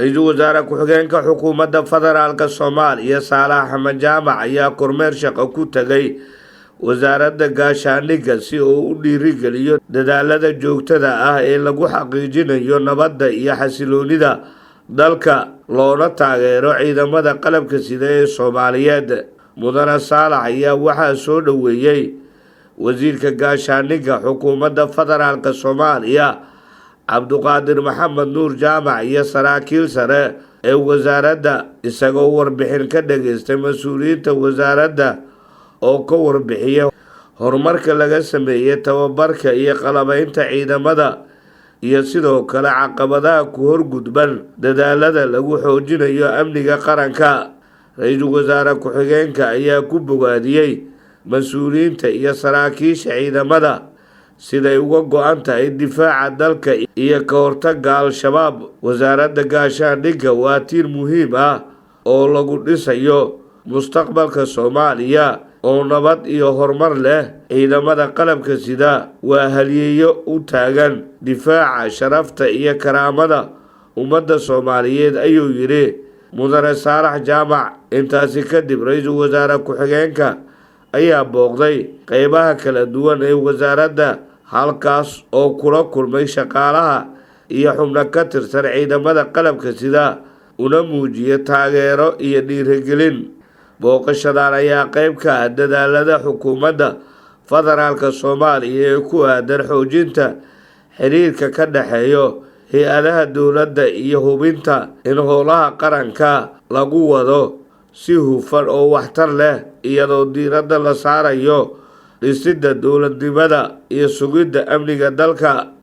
Ra'iisul Wasaare Ku-xigeenka Xukuumadda Federaalka Soomaaliya Saalax Axmed Jaamac ayaa kormeer shaqo ku tagay wasaaradda gaashaandhigga si uu u dhiirigeliyo dadaalada joogtada ah ee lagu xaqiijinayo nabadda iyo xasiloonida dalka loona taageero ciidamada qalabka sida ee Soomaaliyeed. Mudane Saalax ayaa waxaa soo dhaweeyay wasiirka gaashaandhigga Xukuumadda Federaalka Soomaaliya Cabduqaadir Maxamed Nuur Jaamac iyo saraakiil sare ee wasaaradda, isagoo warbixin ka dhageystay mas'uuliyiinta wasaaradda oo ka warbixiyay horumarka laga sameeyay tababarka iyo qalabaynta ciidamada iyo sidoo kale caqabadaha ku horgudban dadaalada lagu xoojinayo amniga qaranka. Ra'iisul Wasaare Ku-xigeenka ayaa ku bogaadiyay mas'uuliyiinta iyo saraakiisha ciidamada siday uga go'an tahay difaaca dalka iyo ka hortagga Al-shabaab. Wasaaradda gaashaandhigga waa tiir muhiim ah oo lagu dhisayo mustaqbalka Soomaaliya oo nabad iyo horumar leh. Ciidamada qalabka sida waa halyeeyo u taagan difaaca sharafta iyo karaamada ummadda Soomaaliyeed, ayuu yiri Mudane Saalax Jaamac. Intaasi kadib, Ra'iisul Wasaare Ku-xigeenka ayaa booqday qaybaha kala duwan ee wasaaradda, halkaas oo kula kulmay shaqaalaha iyo xubno ka tirsan ciidamada qalabka sida, una muujiyay taageero iyo dhiirigelin. Booqashadan ayaa qayb ka ah dadaalada xukuumadda federaalka Soomaaliya ee ku aadan xoojinta xiriirka ka dhexeeya hay'adaha dowladda iyo hubinta in howlaha qaranka lagu wado si hufan oo waxtar leh, iyadoo diiradda la saarayo dhisidda dowladnimada iyo sugidda amniga dalka.